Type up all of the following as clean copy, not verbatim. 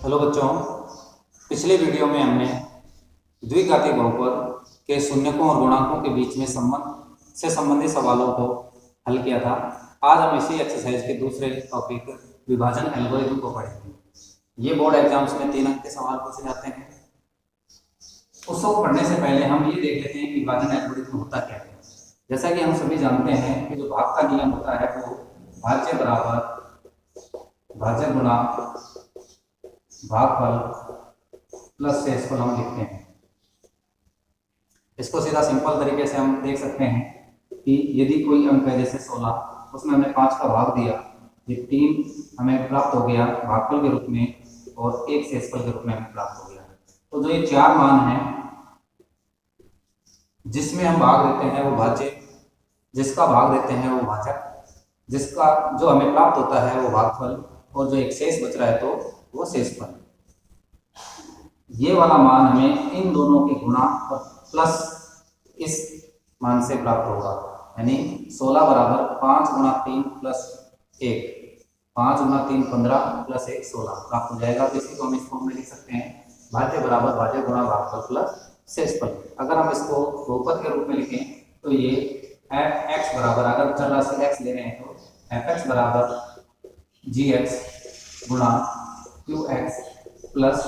Hello बच्चों, पिछले video में हमने द्विघाती बहुपद के शून्यकों और गुणांकों के बीच में संबंध से संबंधित सवालों को हल किया था। आज हम इसी एक्सरसाइज के दूसरे टॉपिक विभाजन एल्गोरिथम को पढ़ेंगे। ये बोर्ड एग्जाम्स में 3 अंक के सवाल पूछे जाते हैं। उसको पढ़ने से पहले हम ये देख लेते हैं कि विभाजन एल्गोरिथम होता क्या है। जैसा कि हम सभी जानते हैं कि जो भाग का नियम होता है वो भाज्य बराबर भाज्य गुणा भागफल प्लस शेषफल हम लिखते हैं। इसको सीधा सिंपल तरीके से हम देख सकते हैं कि यदि कोई अंक है जैसे 16, उसमें हमने 5 का भाग दिया, ये 3 हमें प्राप्त हो गया भागफल के रूप में और 1 शेषफल के रूप में हमें प्राप्त हो गया। तो जो ये 4 मान हैं जिसमें हम भाग देते हैं वो भाज्य, जिसका भाग देते हैं वो भाजक, जिसका जो हमें प्राप्त होता है वो भागफल और जो एक शेष बच रहा है तो वो शेषफल। ये वाला मान हमें इन दोनों के गुणा और प्लस इस मान से प्राप्त होगा, यानी 16 बराबर 5 गुणा 3 प्लस 1, 5 गुणा 3 15 प्लस 1 16 प्राप्त हो जाएगा। तो इसी को हम इस फॉर्म में लिख सकते हैं, भाज्य बराबर भाज्य गुणा भागफल प्लस शेषफल। अगर हम इसको बहुपद के रूप में लिखें तो ये एफ एक्स बराबर, अगर चर राशि एक्स ले रहे हैं तो एफ एक्स बराबर जी एक्स गुणा Q X plus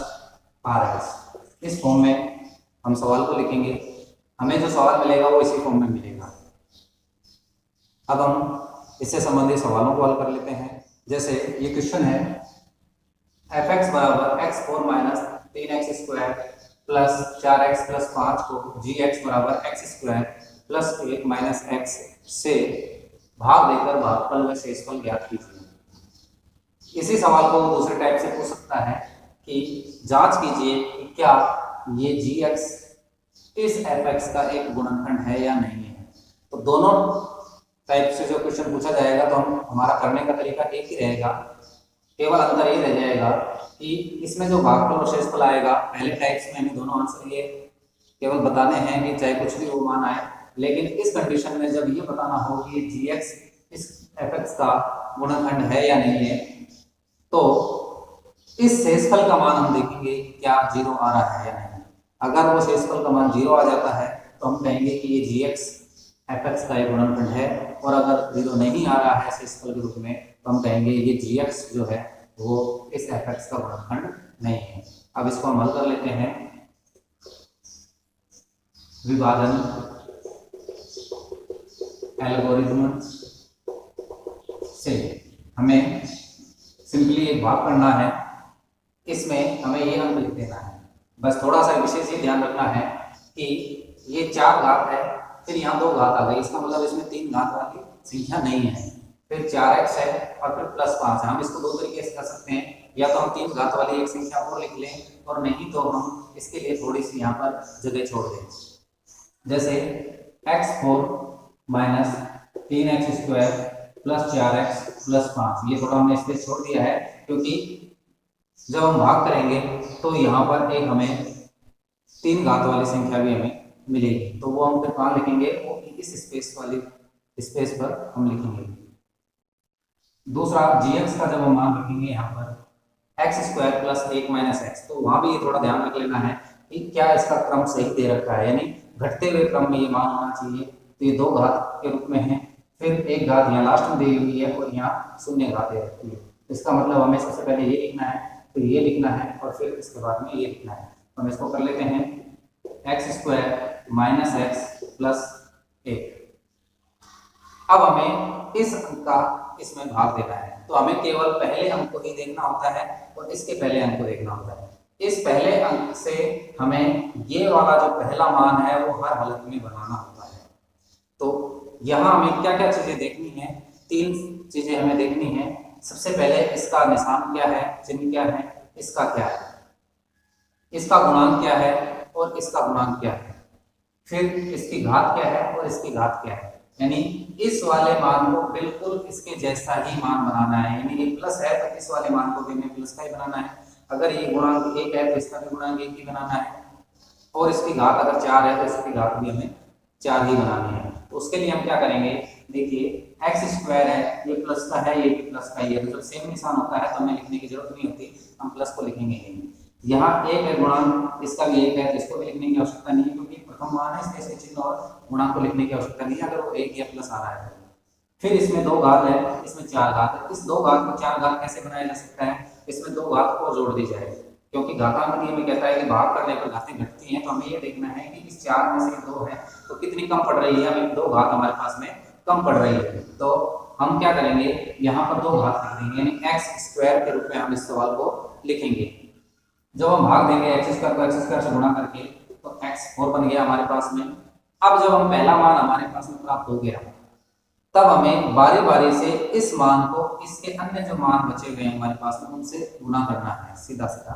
R X. इस फॉर्म में हम सवाल को लिखेंगे, हमें जो सवाल मिलेगा वो इसी फॉर्म में मिलेगा। अब हम इससे संबंधित सवालों को हल कर लेते हैं। जैसे ये क्वेश्चन है, एफ एक्स बराबर x 4 minus 3x square plus 4x plus 5 को जी एक्स बराबर x square plus 1 minus x से भाग देकर भागफल व शेषफल ज्ञात कीजिए। इसी सवाल को दूसरे टाइप से पूछ सकता है कि जांच कीजिए कि क्या ये जी एक्स इस एफ एक्स का एक गुणनखंड है या नहीं है। तो दोनों टाइप से जो क्वेश्चन पूछा जाएगा तो हमारा करने का तरीका एक ही रहेगा, केवल अंतर ये रह जाएगा कि इसमें जो भागफल और शेषफल आएगा, पहले टाइप्स में हमें दोनों आंसर ये केवल बताने हैं कि चाहे कुछ भी वो मान आए, लेकिन इस कंडीशन में जब ये बताना हो कि जी एक्स इस एफ एक्स का गुणनखंड है या नहीं है, तो इस शेषफल का मान हम देखेंगे क्या 0 आ रहा है या नहीं। अगर वो शेषफल का मान 0 आ जाता है तो हम कहेंगे कि ये जी एक्स एफ एक्स का एक गुणनखंड है, और अगर 0 नहीं आ रहा है शेषफल के रूप में तो हम कहेंगे ये जी एक्स जो है वो इस एफ एक्स का गुणनखंड नहीं है। अब इसको हम हल कर लेते हैं। विभाजन एल्गोरिथम से हमें सिंपली एक भाग करना है, इसमें हमें ये अंक लिख देना है। बस थोड़ा सा विशेष ये ध्यान रखना है कि ये 4 घात है, फिर यहाँ 2 घात आ गई, इसका मतलब इसमें 3 घात वाली संख्या नहीं है, फिर 4x है और फिर प्लस 5 है। हम इसको 2 तरीके से कर सकते हैं, या तो हम 3 घात वाली एक संख्या और लिख लें, और नहीं तो हम इसके लिए थोड़ी सी यहाँ पर जगह छोड़ दें। जैसे x4 minus 3x square plus 4x plus 5, ये थोड़ा हमने स्पेस छोड़ दिया है क्योंकि जब हम भाग करेंगे तो यहाँ पर एक हमें 3 घात वाली संख्या भी हमें मिलेगी, तो वो हम फिर कहाँ लिखेंगे, वो इस स्पेस वाली स्पेस पर हम लिखेंगे। दूसरा gx का जब हम मान रखेंगे यहाँ पर x square plus 1 minus x, तो वहाँ भी ये थोड़ा ध्यान रख लेना है कि क्या इसका क्रम सही दे रखा है, यानी घटते हुए क्रम में ये मान होना चाहिए। तो ये 2 घात के रूप में है, फिर 1 घात यहाँ लास्ट में दी हुई है और यहाँ 0 घात दे रखी है। इसका मतलब हमें सबसे पहले ये लिखना है, फिर ये लिखना है और फिर इसके बाद में ये लिखना है। तो हम इसको कर लेते हैं, x square minus x plus 1। अब हमें इस अंक का इसमें भाग देना है, तो हमें केवल पहले अंक को ही देखना होता है और इसके पहले अंक को देखना होता है। इस पहले अंक से हमें ये वाला जो पहला मान है वो हर हालत में बनाना होता है। तो यहाँ हमें क्या क्या चीजें देखनी है, 3 चीजें हमें देखनी है। सबसे पहले इसका निशान क्या है, चिन्ह क्या है, इसका क्या है, इसका गुणांक क्या है और इसका गुणांक क्या है, फिर इसकी घात क्या है और इसकी घात क्या है। यानी इस वाले मान को बिल्कुल इसके जैसा ही मान बनाना है, यानी ये प्लस है तो इस वाले मान को भी हमें प्लस का ही बनाना है। अगर ये गुणांक 1 है तो इसका भी गुणांक 1 ही बनाना है, और इसकी घात अगर 4 है तो इसकी घात भी हमें 4 ही बनानी है। तो उसके लिए हम क्या करेंगे, देखिए एक्स स्क्वायर है, ये प्लस का है, ये भी प्लस का ही है, तो जब सेम निशान होता है तो हमें लिखने की जरूरत नहीं होती, हम प्लस को लिखेंगे ही। यहाँ एक है गुणांक, इसका भी एक है, तो इसको भी लिखने की आवश्यकता नहीं है, क्योंकि प्रथम मान है इसलिए इसके चिन्ह और गुणांक को लिखने की आवश्यकता नहीं है अगर वो एक या प्लस आ रहा है। फिर इसमें दो घात है, इसमें चार घात है। इस दो घात को चार घात कैसे बनाया जा सकता है, इसमें दो घात को जोड़ दी जाए, क्योंकि घातांक नियम में कहता है कि भाग करने पर घातें घटती हैं, तो हमें ये देखना है कि इस चार में से दो है तो कितनी कम पड़ रही है, हमें दो घात हमारे पास में कम पड़ रही है। तो हम क्या करेंगे, यहाँ पर दो घात लिख देंगे, यानी एक्स स्क्वायर के रूप में हम इस सवाल को लिखेंगे। जब हम भाग देंगे एक्स स्क्वायर को एक्स स्क्वायर से गुणा करके, तो एक्स 4 बन गया हमारे पास में। अब जब हम पहला मान हमारे पास में प्राप्त हो गया, तब हमें बारी बारी से इस मान को इसके अन्य जो मान बचे हुए हैं हमारे पास में उनसे गुणा करना है सीधा सीधा।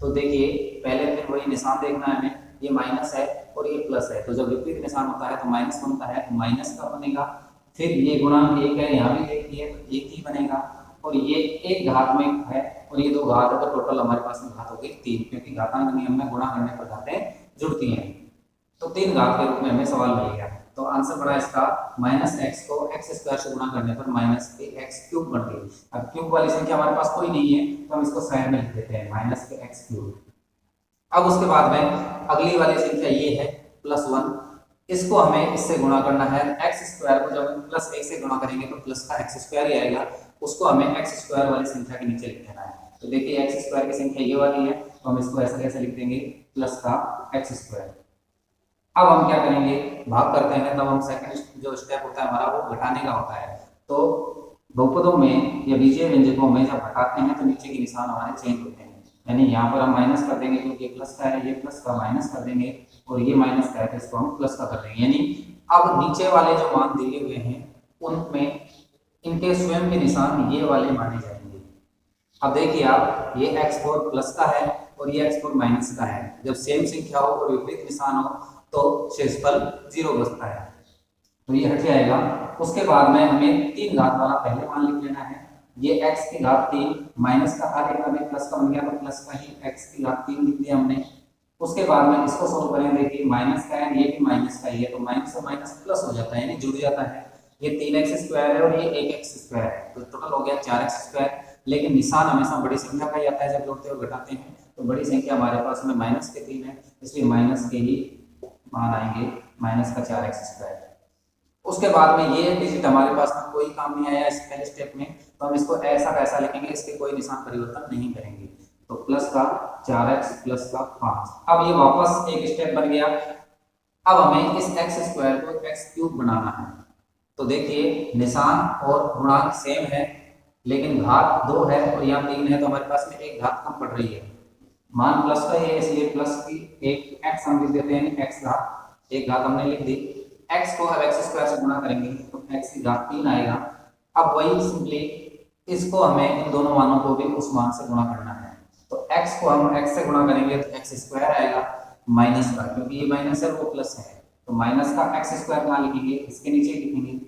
तो देखिए पहले फिर वही निशान देखना है हमें, ये माइनस है और ये प्लस है, तो जब विपरीत निशान होता है तो माइनस बनता है, तो माइनस का बनेगा। फिर ये गुणांक एक है, यहाँ भी एक ही है तो एक ही बनेगा, और ये एक घात में है और ये दो घात है, तो टोटल हमारे पास में घात हो गई 3, क्योंकि घातांक नियम में गुणा करने पर घातें जुड़ती हैं। तो 3 घात के रूप में हमें सवाल मिल गया। तो आंसर पड़ा इसका माइनस एक्स को एक्स स्क्वायर से गुणा करने पर माइनस के एक्स क्यूब बन गई। अब क्यूब वाली संख्या हमारे पास कोई नहीं है तो हम इसको साइड में लिख देते हैं माइनस के एक्स क्यूब। अब उसके बाद में अगली वाली संख्या ये है +1, इसको हमें इससे गुणा करना है। एक्स स्क्वायर को जब हम +1 से गुणा करेंगे तो प्लस का एक्स स्क्वायर ही आएगा, उसको हमें एक्स स्क्वायर वाली संख्या के नीचे लिख देना है। तो देखिए एक्स स्क्वायर की संख्या ये वाली है, तो हम इसको ऐसा कैसे लिख देंगे, प्लस का एक्स स्क्वायर। अब हम क्या करेंगे, भाग करते हैं, तब हम सेकंड जो स्टेप होता है हमारा वो घटाने का होता है। तो बहुपदों में या बीजीय व्यंजकों में जब घटाते हैं तो नीचे के निशान हमारे चेंज होते हैं, यानी यहाँ पर हम माइनस कर देंगे क्योंकि प्लस का है, ये प्लस का माइनस कर देंगे, और ये माइनस का है तो इसको हम प्लस का कर देंगे। यानी अब नीचे वाले जो मान दिए हुए हैं उनमें इनके स्वयं के निशान ये वाले माने जाएंगे। अब देखिए आप, ये x4 प्लस का है और ये x4 माइनस का है। जब सेम संख्या हो और विपरीत निशान हो तो शेषफल 0 बचता है, तो ये हट जाएगा। उसके बाद में हमें 3 घात वाला पहले मान लिख लेना है, ये x की घात 3 माइनस का आ गया, हमें प्लस का बन गया तो प्लस का ही x की घात 3 लिख दिया हमने। उसके बाद में इसको सोल्व करें, देखिए माइनस का है, ये भी माइनस का ही है, तो माइनस और माइनस प्लस हो जाता है यानी जुड़ जाता है। ये 3x स्क्वायर है और ये 1x स्क्वायर है, तो टोटल हो गया 4x स्क्वायर। लेकिन निशान हमेशा बड़ी संख्या का ही आता है जब जोड़ते और घटाते हैं, तो बड़ी संख्या हमारे पास में माइनस के 3 है, इसलिए माइनस के ही मान आएंगे, माइनस का 4x स्क्वायर। उसके बाद में ये डिजिट हमारे पास में कोई काम नहीं आया इस पहले स्टेप में, तो हम इसको ऐसा कैसा लिखेंगे, इसके कोई निशान परिवर्तन नहीं करेंगे, तो प्लस का 4x प्लस का 5। अब ये वापस एक स्टेप बन गया। अब हमें इस x स्क्वायर को x क्यूब बनाना है। तो देखिए निशान और गुणांक सेम है, लेकिन घात 2 है और यहाँ 3 है, तो हमारे पास में एक घात कम पड़ रही है। मान प्लस का ही है इसलिए प्लस की एक x हम लिख देते हैं, x घात, एक घात हमने लिख दी। x को अब x स्क्वायर से गुणा करेंगे तो x की घात 3 आएगा। अब वही सिंपली इसको हमें इन दोनों मानों को भी उस मान से गुणा करना है, तो x को हम x से गुणा करेंगे तो x स्क्वायर आएगा माइनस का, क्योंकि ये माइनस है वो प्लस है, तो माइनस का x स्क्वायर कहाँ लिखेंगे, इसके नीचे लिखेंगे।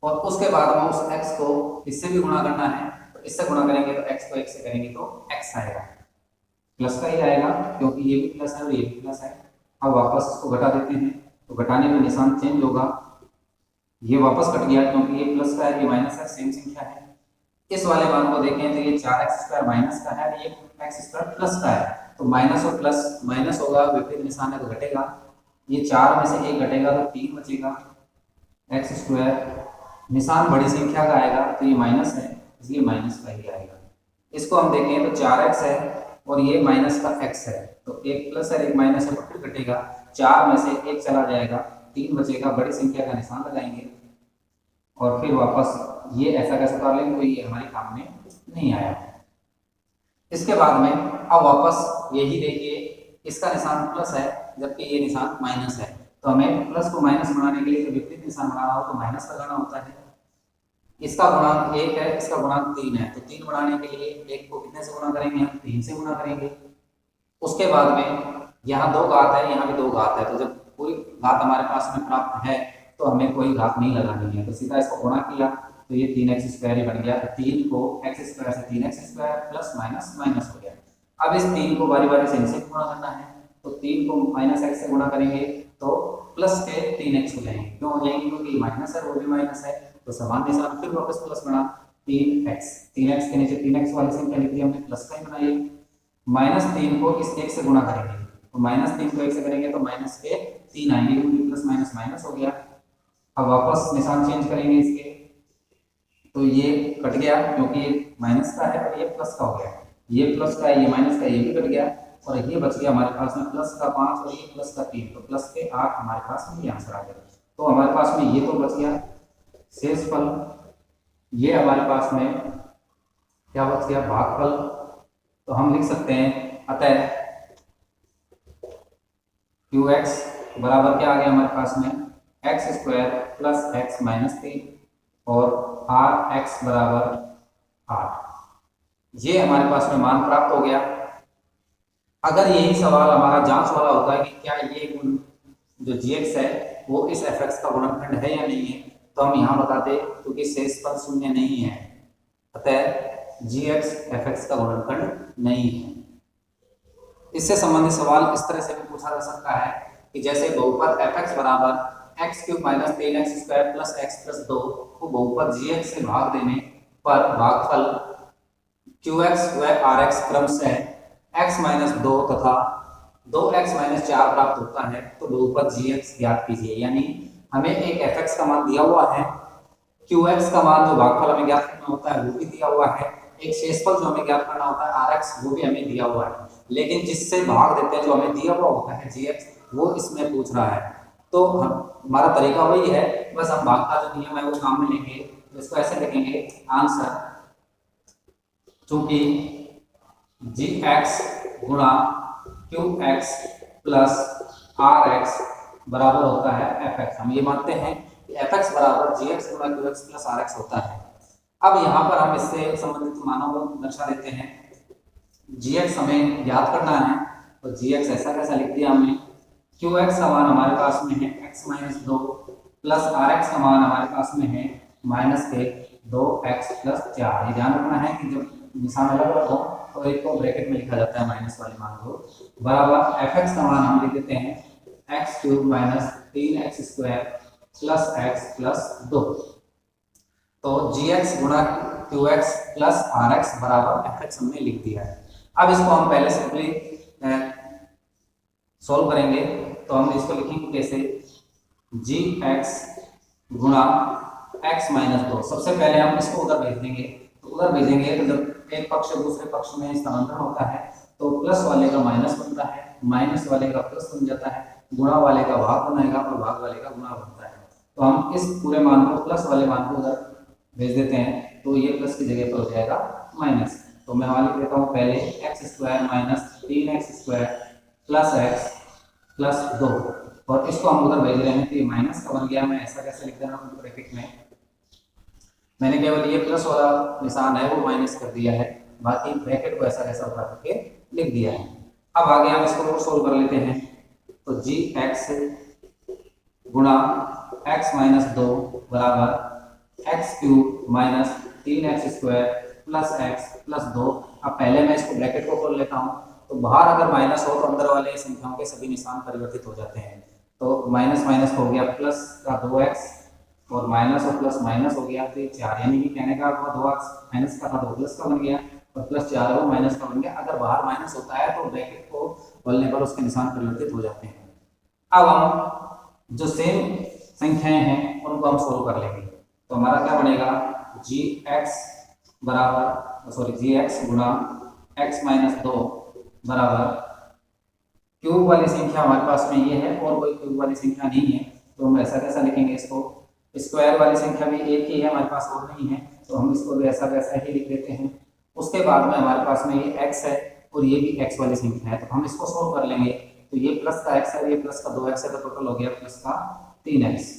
और उसके बाद में उस x को इससे भी गुणा करना है, तो इससे गुणा करेंगे तो x को x से करेंगे तो x आएगा, प्लस का ही आएगा क्योंकि ये भी प्लस है और ये भी प्लस है। अब वापस इसको घटा देते हैं, तो घटाने में निशान चेंज होगा, ये वापस कट गया क्योंकि ये प्लस का है, ये माइनस है, सेम संख्या है। इस वाले मान को देखें तो ये 4x स्क्वायर माइनस का है, ये x स्क्वायर प्लस का है, तो माइनस और प्लस माइनस होगा, विपरीत निशान है तो घटेगा। ये 4 में से 1 घटेगा तो 3 बचेगा, x स्क्वायर निशान बड़ी संख्या का आएगा तो ये माइनस है इसलिए माइनस का ही आएगा। इसको हम देखें तो 4x है और ये माइनस का x है, तो एक प्लस है एक माइनस है, तो फिर घटेगा, 4 में से 1 चला जाएगा, 3 बचेगा, बड़ी संख्या का निशान लगाएंगे और फिर वापस ये ऐसा कैसे कर लेंगे, तो ये हमारे काम में नहीं आया। इसके बाद में अब वापस यही देखिए, इसका निशान प्लस है जबकि ये निशान माइनस है, तो हमें प्लस को माइनस बनाने के लिए विपरीत निशान बनाना हो तो माइनस लगाना होता है। इसका गुणांक 1 है, इसका गुणांक 3 है, तो 3 बनाने के लिए 1 को कितने से गुणा करेंगे, हम 3 से गुणा करेंगे। उसके बाद में यहाँ 2 घात है, यहाँ भी 2 घात है, तो जब पूरी घात हमारे पास में प्राप्त है तो हमें कोई घात नहीं लगानी है, तो सीधा इसको गुणा किया तो ये 3x स्क्वायर ही बन गया। तो 3 को x स्क्वायर से 3x square plus minus minus हो गया। अब इस 3 को बारी बारी से इनसे गुणा करना है, तो 3 को -x से गुणा करेंगे तो प्लस के 3x हो जाएंगे। क्यों हो जाएंगे? क्योंकि माइनस है, वो भी माइनस है, तो समान निशान फिर वापस प्लस बना 3x। 3x के नीचे 3x वाली संख्या लिख दी हमने, प्लस का ही बनाई। -3 को इस 1 से गुणा करेंगे, तो -3 को 1 से करेंगे तो माइनस के 3 आएंगे, क्योंकि प्लस माइनस माइनस हो गया। अब वापस निशान चेंज करेंगे इसके, तो ये कट गया क्योंकि ये माइनस का है और ये प्लस का हो गया। ये प्लस का है, ये माइनस का, ये भी कट गया और ये बच गया हमारे पास में प्लस का 5 और ये प्लस का 3, तो प्लस के 8 हमारे पास में ये आंसर आ गया। तो हमारे पास में ये तो बच गया शेषफल, ये हमारे पास में क्या बच गया? भागफल। तो हम लिख सकते हैं अतः qx बराबर क्या आ गया हमारे पास में? x² प्लस x माइनस 3 और rx बराबर 8। ये हमारे पास में मान प्राप्त हो गया। अगर यही सवाल हमारा जांच वाला होता है कि क्या ये गुण जो gx है वो इस fx का गुणनखंड है या नहीं है, तो हम यहाँ बताते क्योंकि शेषफल शून्य नहीं है, अतः gx fx का गुणनखंड नहीं है। इससे संबंधित सवाल इस तरह से भी पूछा जा सकता है कि जैसे बहुपद fx बराबर x³ minus 3x² plus x plus 2 को बहुपद gx से भाग देने पर भागफल qx व rx क्रमशः x माइनस 2 तथा 2x माइनस 4 प्राप्त होता है, तो बहुपद gx ज्ञात कीजिए। यानी हमें एक fx का मान दिया हुआ है, qx का मान जो भागफल हमें ज्ञात करना होता है वो भी दिया हुआ है, एक शेषफल जो हमें ज्ञात करना होता है rx वो भी हमें दिया हुआ है, लेकिन जिससे भाग देते हैं जो हमें दिया हुआ होता है gx वो इसमें पूछ रहा है। तो हमारा तरीका वही है, बस हम भाग का जो नियम है वो काम में लेंगे। तो इसको ऐसे लिखेंगे आंसर, चूंकि gx गुणा qx प्लस rx बराबर होता है fx। हम ये मानते हैं कि fx बराबर gx गुणा qx प्लस rx होता है। अब यहाँ पर हम इससे संबंधित मानों को दर्शा देते हैं। gx हमें ज्ञात करना है, तो gx ऐसा कैसा लिख दिया हमने, qx का मान हमारे पास में है x माइनस 2 प्लस rx का मान हमारे पास में है माइनस के 2x प्लस 4। ये ध्यान रखना है कि जब निशान अलग अलग हो तो एक को ब्रैकेट में लिखा जाता है माइनस वाले मान को, बराबर fx का मान हम लिख देते हैं x³ minus 3x² plus x plus 2। तो gx गुणा qx प्लस rx बराबर fx हमने लिख दिया है। अब इसको हम पहले सिंपली सॉल्व करेंगे, तो हम इसको लिखेंगे कैसे, gx गुणा x माइनस 2। सबसे पहले हम इसको उधर भेज देंगे, तो उधर भेजेंगे तो जब एक पक्ष दूसरे पक्ष में स्थानांतरण होता है तो प्लस वाले का माइनस बनता है, माइनस वाले का प्लस बन जाता है, गुणा वाले का भाग बनेगा और भाग वाले का गुणा बनता है। तो हम इस पूरे मान को प्लस वाले मान को उधर भेज देते हैं, तो ये प्लस की जगह पर हो जाएगा माइनस। तो मैं वहां लिख देता हूँ पहले x² minus 3x² plus x plus 2, और इसको हम उधर भेज रहे हैं तो ये माइनस का बन गया। मैं ऐसा कैसे लिख देना हूँ ब्रैकेट में, मैंने केवल ये प्लस वाला निशान है वो माइनस कर दिया है, बाकी ब्रैकेट को ऐसा कैसा उठा करके लिख दिया है। अब आगे हम इसको और सोल्व कर लेते हैं, तो gx गुणा x माइनस 2 बराबर x³ minus 3x² plus x plus 2। अब पहले मैं इसको ब्रैकेट को खोल लेता हूँ, तो बाहर अगर माइनस हो तो अंदर वाले संख्याओं के सभी निशान परिवर्तित हो जाते हैं। तो माइनस माइनस हो गया प्लस का 2x और माइनस और प्लस माइनस हो गया तो ये 4, यानी कि कहने का 2x माइनस का था तो प्लस का बन गया और प्लस 4 वो माइनस का बन गया। अगर बाहर माइनस होता है तो ब्रैकेट को खोलने पर उसके निशान परिवर्तित हो जाते हैं। अब हम जो सेम संख्याएं हैं उनको हम सोल्व कर लेंगे, तो हमारा क्या बनेगा, gx गुणा x माइनस 2 बराबर क्यूब वाली संख्या हमारे पास में ये है और कोई क्यूब वाली संख्या नहीं है, तो हम ऐसा कैसा लिखेंगे इसको, स्क्वायर वाली संख्या भी एक ही है हमारे पास और नहीं है, तो हम इसको भी ऐसा वैसा ही लिख देते हैं। उसके बाद में हमारे पास में ये x है और ये भी x वाली संख्या है, तो हम इसको सोल्व कर लेंगे। तो ये प्लस का x है, ये प्लस का 2x है, तो टोटल हो गया प्लस का 3x।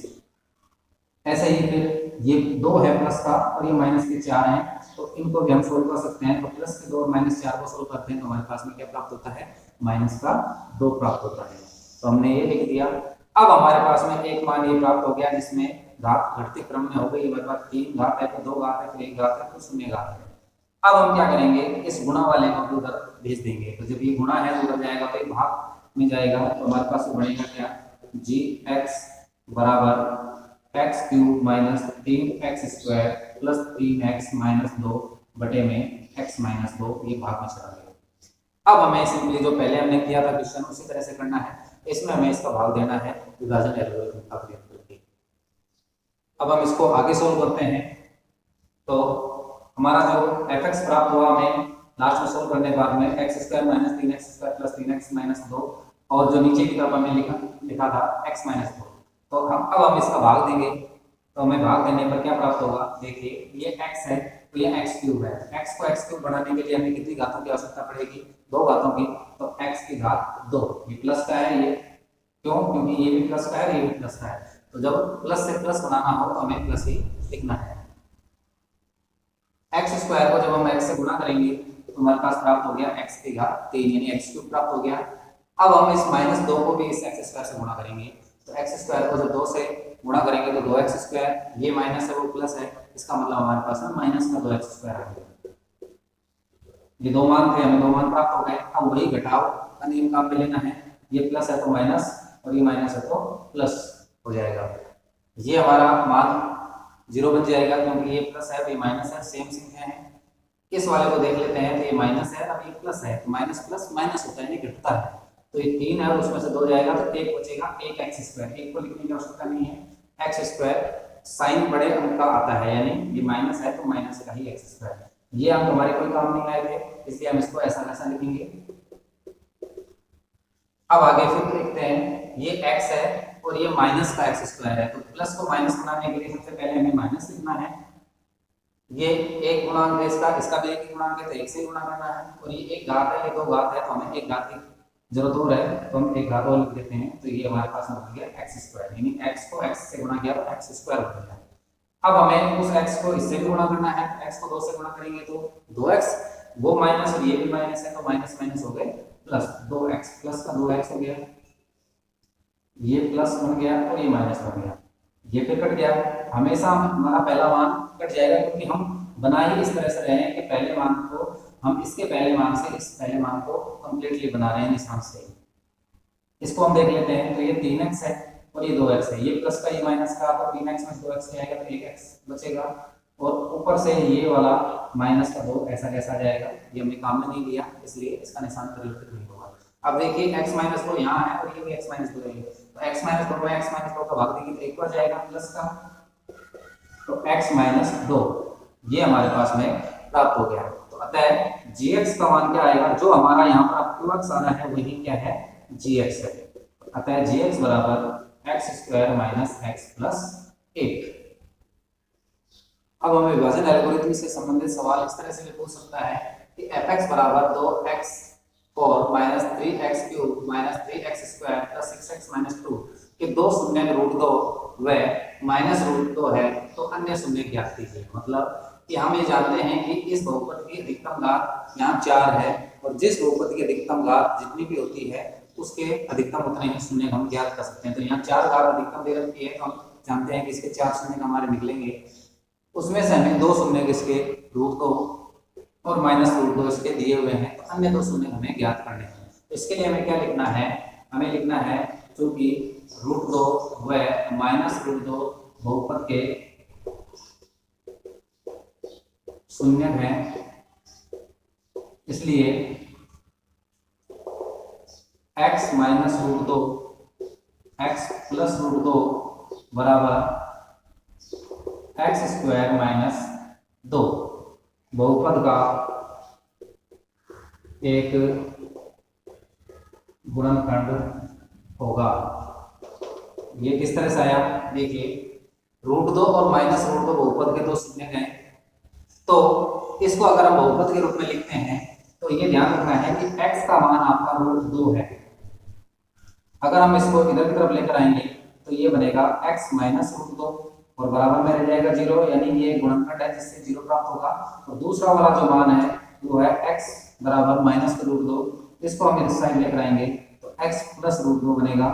ऐसे ही फिर ये 2 है प्लस का और ये माइनस के 4 हैं, तो इनको भी हम सोल्व कर सकते हैं। तो प्लस के 2 और माइनस 4 को सोल्व करते हैं तो हमारे पास में क्या प्राप्त होता है, माइनस का 2 प्राप्त होता है। तो हमने ये लिख दिया। अब हमारे पास में एक मान ये प्राप्त हो गया जिसमें घात घटते क्रम में हो गई, हमारे पास 3 घात है, फिर 2 घात है, फिर 1 घात है, फिर 0 घात है। अब हम क्या करेंगे, इस गुणा वाले को उधर भेज देंगे। तो जब ये गुणा है उधर जाएगा तो ये भाग में जाएगा, तो हमारे पास बनेगा क्या, जी एक्स बराबर x cube minus 3x² plus 3x minus 2 बटे में x माइनस 2 ये भाग में चला गया। अब हमें सिंपली जो पहले हमने किया था क्वेश्चन उसी तरह से करना है, इसमें हमें इसका भाग देना है विभाजन एल्गोरिथम का प्रयोग करके। अब हम इसको आगे सोल्व करते हैं। तो हमारा जो fx प्राप्त हुआ हमें लास्ट में सोल्व करने के बाद में x² minus 3x² plus 3x minus 2 और जो नीचे की तरफ हमने लिखा था x माइनस 2। तो अब हम इसका भाग देंगे, तो हमें भाग देने पर क्या प्राप्त होगा, देखिए ये x है तो ये x क्यूब है। x को x क्यूब बनाने के लिए हमें कितनी घातों की आवश्यकता पड़ेगी, 2 घातों की। तो x की घात 2, ये प्लस का है, ये क्यों, क्योंकि ये भी प्लस का है, ये भी प्लस का है। तो जब प्लस से प्लस बनाना हो तो हमें प्लस ही लिखना है। x² को जब हम x से गुणा करेंगे तो हमारे पास प्राप्त हो गया x की घात 3 यानी x क्यूब प्राप्त हो गया। अब हम इस -2 को भी इस x² से गुणा करेंगे, तो x² को जब 2 से गुणा करेंगे तो 2x², ये माइनस है वो प्लस है, इसका मतलब हमारे पास में माइनस का 2x² आ गया। ये 2 मान थे, हमें 2 मान प्राप्त हो गए। अब वही घटाव का नियम काम में लेना है, ये प्लस है तो माइनस और ये माइनस है तो प्लस हो जाएगा। ये हमारा मान 0 बन जाएगा क्योंकि ये प्लस है, ये माइनस है, सेम संख्या है। इस वाले को देख लेते हैं, तो ये माइनस है और ये प्लस है, तो माइनस प्लस माइनस होता है, ये घटता है। तो ये 3 है और उसमें से 2 जाएगा तो 1 बचेगा, 1x²। 1 को लिखने की आवश्यकता नहीं है, x² साइन बड़े अंक का आता है, यानी ये माइनस है तो माइनस का ही x²। ये अंक हमारे कोई काम नहीं आए थे, इसलिए हम इसको ऐसा वैसा लिखेंगे। अब आगे फिर देखते हैं, ये x है और ये माइनस का x² है, तो प्लस को माइनस बनाने के लिए सबसे पहले हमें माइनस लिखना है। ये एक गुणांक है इसका, इसका भी एक गुणांक है तो एक से गुणा करना है, और ये एक घात है, ये 2 घात है, तो हमें एक घात की जरूरत हो रहा है, तो हम एक घात और लिख देते हैं। तो ये हमारे पास बन गया x², यानी x को x से गुणा किया तो x² बन गया। अब हमें उस x को इससे भी गुणा करना है, x को 2 से गुणा करेंगे तो 2x, वो माइनस और ये भी माइनस है, तो माइनस माइनस हो गए प्लस, 2x प्लस का 2x हो गया, ये प्लस बन गया और ये माइनस बन गया, ये फिर कट गया। हमेशा हमारा पहला मान कट जाएगा क्योंकि हम बना ही इस तरह से रहे हैं कि पहले मान को हम इसके पहले मान से इस पहले मान को कंप्लीटली बना रहे हैं निशान से। इसको हम देख लेते हैं, तो ये 3x है और ये 2x है, ये प्लस का ये माइनस का, तो 3x में 2x जाएगा तो 1x बचेगा, और ऊपर से ये वाला माइनस का 2 ऐसा कैसा जाएगा, ये हमने काम में नहीं लिया इसलिए इसका निशान परिवर्तित नहीं होगा। अब देखिए x माइनस 2 यहाँ है और ये भी x माइनस 2 है, तो x माइनस 2 में x माइनस 2 का भाग देंगे तो एक बार जाएगा प्लस का, तो x माइनस 2 ये हमारे पास में प्राप्त हो गया। तो अतः gx का मान क्या आएगा, जो हमारा यहाँ पर qx आ रहा है वही क्या है, gx है। अतः gx बराबर x² माइनस x प्लस 1। अब हमें विभाजन एल्गोरिथम से संबंधित सवाल इस तरह से भी पूछ सकता है कि fx बराबर 2x4 minus 3x³ minus 3x² plus 6x minus 2 के 2 शून्य √2 व माइनस √2 है, तो अन्य शून्य ज्ञात कीजिए। मतलब कि हम ये जानते हैं कि इस बहुपद की अधिकतम घात यहाँ 4 है, और जिस बहुपद की अधिकतम घात जितनी भी होती है उसके अधिकतम उतने ही शून्य हम ज्ञात कर सकते हैं। तो यहाँ 4 घात अधिकतम दे रखी है, तो हम जानते हैं कि इसके 4 शून्य हमारे निकलेंगे, उसमें से हमें 2 शून्य इसके √2 और माइनस √2 इसके दिए हुए हैं, तो अन्य 2 शून्य हमें ज्ञात करने हैं। तो इसके लिए हमें क्या लिखना है, हमें लिखना है चूंकि √2 व माइनस √2 बहुपद के शून्य है, इसलिए x माइनस √2 x प्लस √2 बराबर x² माइनस 2 बहुपद का एक गुणनखंड होगा। ये किस तरह से आया, देखिए √2 और माइनस √2 बहुपद के 2 शून्य हैं, तो इसको अगर हम बहुपद के रूप में लिखते हैं तो ये ध्यान रखना है कि x का मान आपका √2 है। अगर हम इसको इधर की तरफ लेकर आएंगे तो ये बनेगा x माइनस √2 और बराबर में रह जाएगा 0, यानी ये गुणनखंड है जिससे 0 प्राप्त होगा। और दूसरा वाला जो मान है वो है x बराबर माइनस √2, इसको हम इस साइड लेकर आएंगे तो x प्लस √2 बनेगा,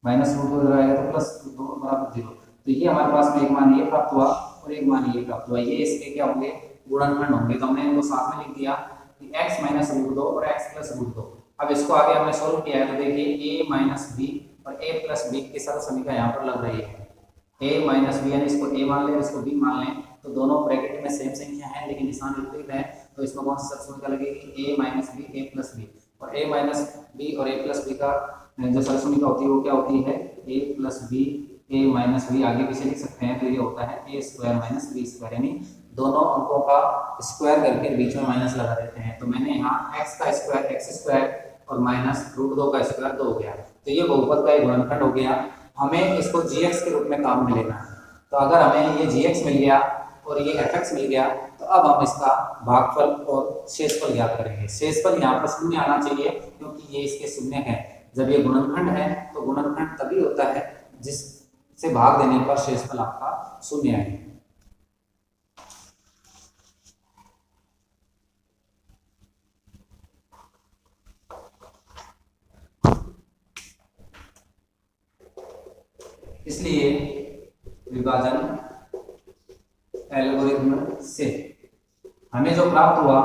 माइनस √2 इधर आएगा तो प्लस √2 बराबर 0। तो ये हमारे पास में एक मान ये प्राप्त हुआ और एक मान ये प्राप्त हुआ, ये इसके क्या होंगे, गुणनखंड होंगे। तो हमने इनको साथ में लिख दिया कि x माइनस √2 और x प्लस √2। अब इसको आगे हमने सोल्व किया है, तो देखिए a माइनस b और a प्लस बी की सर्व समीकरण यहाँ पर लग रही है। a माइनस बी, यानी इसको a मान लें, इसको b मान लें, तो दोनों ब्रैकेट में सेम संख्या है लेकिन निशान विपरीत है, तो इसमें कौन सी सर्व समीकरण लगेगी, a minus B a plus B. और a माइनस बी और a प्लस बी का जो सर्व समीकरण होती है वो क्या होती है, a plus B a minus B, आगे पीछे लिख सकते हैं, तो ये होता है a square minus B square, यानी दोनों अंकों का स्क्वायर करके बीच में माइनस लगा देते हैं। तो मैंने यहाँ x का स्क्वायर x स्क्वायर और माइनस √2 का स्क्वायर 2 हो गया, तो ये बहुपद का एक गुणनखंड हो गया। हमें इसको gx के रूप में काम में लेना है, तो अगर हमें ये gx मिल गया और ये fx मिल गया, तो अब हम इसका भागफल और शेषफल ज्ञात करेंगे। शेषफल यहाँ पर शून्य आना चाहिए क्योंकि ये इसके शून्य है। जब ये गुणनखंड है तो गुणनखंड तभी होता है जिससे भाग देने पर शेषफल आपका शून्य है। इसलिए विभाजन एल्गोरिथम से हमें जो प्राप्त हुआ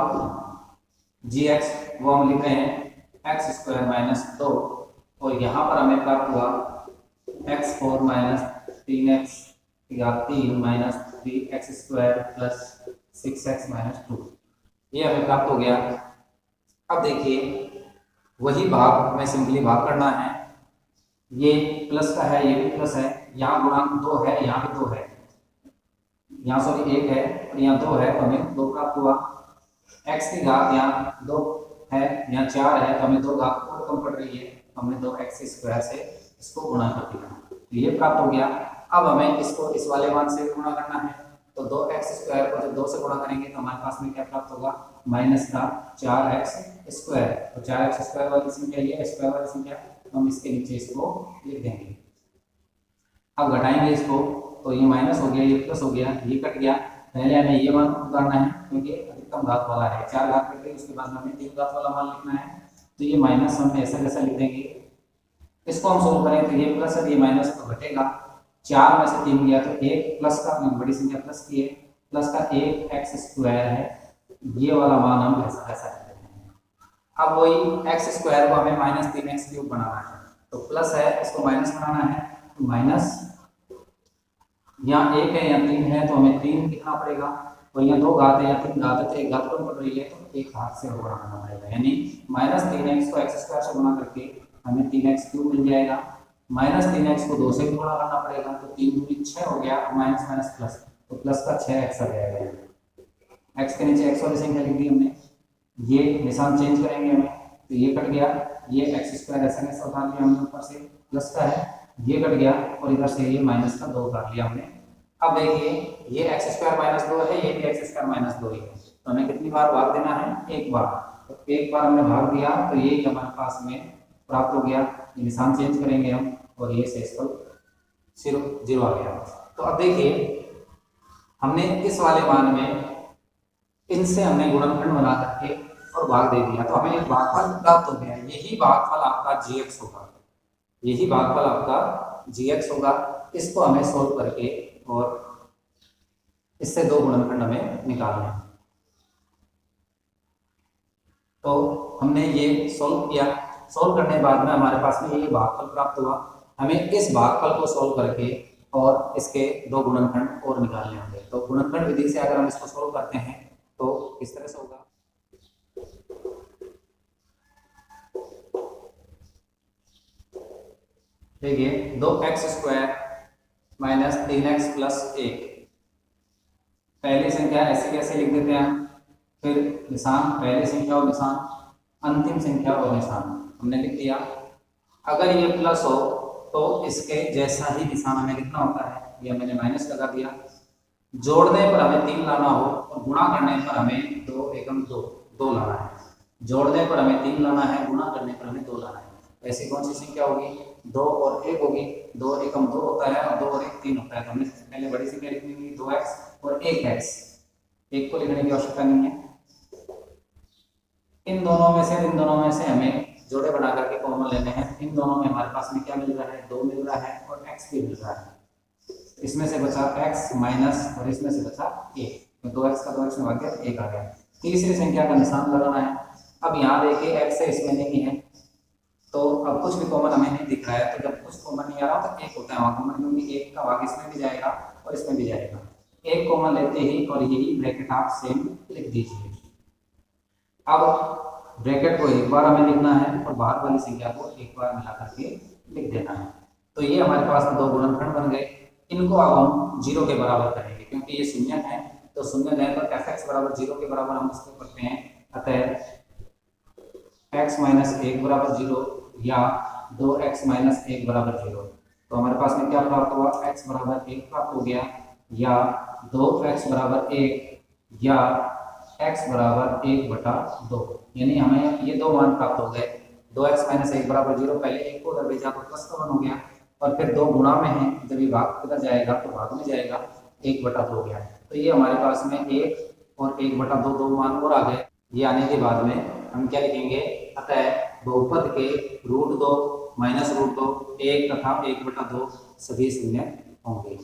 gx, वो हम लिख रहे हैं x स्क्वायर माइनस 2, और यहाँ पर हमें प्राप्त हुआ x4 माइनस 3x या 3 minus 3x square plus 6x minus 2, ये हमें प्राप्त हो गया। अब देखिए वही भाग हमें सिंपली भाग करना है, ये प्लस का है, ये भी प्लस है, यहाँ गुणांक 2 है, यहाँ भी 2 है, यहाँ सॉरी 1 है और यहाँ 2 है, तो हमें 2 प्राप्त हुआ। x की घात यहाँ 2 है, यहाँ 4 है, तो हमें 2 घात और कम पड़ रही है, हमने 2x स्क्वायर से इसको गुणा कर दिया, तो ये प्राप्त हो गया। अब हमें इसको इस वाले मान से गुणा करना है, तो 2x स्क्वायर को जब 2 से गुणा करेंगे तो हमारे पास में क्या प्राप्त होगा, माइनस का 4x स्क्वायर, तो 4x स्क्वायर वाली संख्या ये स्क्वायर वाली संख्या, तो हम इसके नीचे इसको लिख देंगे। अब घटाएंगे इसको, तो ये माइनस हो गया, ये प्लस हो गया, ये कट गया। पहले हमें ये मान उतारना है क्योंकि अधिकतम घात वाला है, 4 घात कट गई, उसके बाद हमें 3 घात वाला मान लिखना है, तो ये माइनस हम ऐसा कैसा लिख देंगे। इसको हम सोल्व करें तो ये प्लस है, ये माइनस तो घटेगा, 4 में से 3 गया तो 1 प्लस का, बड़ी संख्या प्लस की है, प्लस का 1x स्क्वायर है, ये वाला मान हम ऐसा कैसा लिख देते हैं। अब वही x स्क्वायर को हमें माइनस 3x क्यूब बनाना है, तो प्लस है इसको माइनस बनाना है, तो माइनस यहाँ 1 है, यहाँ 3 है, तो हमें 3 लिखना पड़ेगा, और यहाँ 2 घात है, यहाँ 3 घात है, तो 1 घात कम पड़ रही है, तो 1 हाथ से गुणा करना पड़ेगा, यानी माइनस 3x को x स्क्वायर से गुणा करके हमें 3x क्यूब मिल जाएगा। माइनस 3x को 2 से भी गुणा करना पड़ेगा, तो 3 दूनी 6 हो गया, माइनस माइनस प्लस, तो प्लस का 6x आ जाएगा। x के नीचे x वाली संख्या लिख दी हमने, ये निशान चेंज करेंगे हमें, तो ये कट गया, ये x स्क्वायर ऐसा कैसा उतार लिया हमने, ऊपर से प्लस का है, ये कट गया, और इधर से ये माइनस का 2 उतार लिया हमने। अब देखिए ये x स्क्वायर माइनस 2 है, ये भी x स्क्वायर माइनस 2 ही है, तो हमें कितनी बार भाग देना है, एक बार, तो एक बार हमने भाग दिया, तो ये हमारे पास में प्राप्त हो गया। निशान चेंज करेंगे हम, और ये शेषफल 0 आ गया। तो अब देखिए हमने इस वाले मान में इनसे हमने गुणनखंड बना करके और भाग दे दिया, तो हमें एक भागफल प्राप्त हो गया। यही भागफल आपका gx होगा, यही भागफल आपका gx होगा। इसको हमें सोल्व करके और इससे 2 गुणनखंड हमें निकालने हैं। तो हमने ये सोल्व किया, सोल्व करने के बाद में हमारे पास में ये भागफल प्राप्त हुआ। हमें इस भागफल को सोल्व करके और इसके 2 गुणनखंड और निकालने होंगे। तो गुणनखंड विधि से अगर हम इसको सोल्व करते हैं तो किस तरह से होगा, देखिए 2x square minus 3x plus 1, पहली संख्या ऐसे कैसे लिख देते हैं, फिर निशान पहली संख्या और निशान, अंतिम संख्या और निशान हमने लिख दिया। अगर ये प्लस हो तो इसके जैसा ही निशान हमें लिखना होता है, ये मैंने माइनस लगा दिया। जोड़ने पर हमें 3 लाना हो और गुणा करने पर हमें 2 एकम 2 लाना है। जोड़ने पर हमें 3 लाना है, गुणा करने पर हमें 2 लाना है। ऐसी कौन सी संख्या होगी, 2 और 1 होगी। 2 एकम 2 होता है और 2 और 1 3 होता है, तो हमने पहले बड़ी संख्या लिखनी होगी 2x और 1x, 1 को लिखने की आवश्यकता नहीं है। इन दोनों में से हमें जोड़े बना करके कॉमन लेने हैं। इन दोनों में हमारे पास में क्या मिल रहा है, 2 मिल रहा है और x भी मिल रहा है। इसमें से बचा x माइनस और इसमें से बचा 1, तो 2x का 2x में भाग गया, 1 आ गया। तीसरी संख्या का निशान लगाना है। अब यहाँ देखिए x है, इसमें नहीं है, तो अब कुछ भी कॉमन हमें नहीं दिख रहा है, तो जब कुछ कॉमन नहीं आ रहा तो एक होता है वहाँ कॉमन, क्योंकि एक का भाग इसमें भी जाएगा और इसमें भी जाएगा। एक कॉमन लेते ही और यही ब्रैकेट आप सेम लिख दीजिए। अब ब्रैकेट को एक बार हमें लिखना है और बाहर वाली संख्या को एक बार मिला करके लिख देना है। तो ये हमारे पास में दो गुणनखंड बन गए। इनको अब हम 0 के बराबर करेंगे, क्योंकि ये शून्य है, तो शून्य है तो fx बराबर 0 के बराबर हम इसको करते हैं। अतः x माइनस 1 बराबर 0 या 2x माइनस 1 बराबर 0। तो हमारे पास में क्या प्राप्त हुआ, x बराबर 1 प्राप्त हो गया, या 2x बराबर 1 या x बराबर 1/2। यानी हमें ये दो मान प्राप्त हो गए। 2x माइनस 1 बराबर 0, पहले एक को उधर भेजा तो प्लस का 1 हो गया, और फिर 2 गुणा में है, जब ये भाग किधर जाएगा तो भाग में जाएगा, 1/2 हो गया। तो ये हमारे पास में 1 और 1/2 दो मान और आ गए। ये आने के बाद में हम क्या लिखेंगे, अतः बहुपद के √2 माइनस √2 1 तथा 1/2 सभी शून्य होंगे।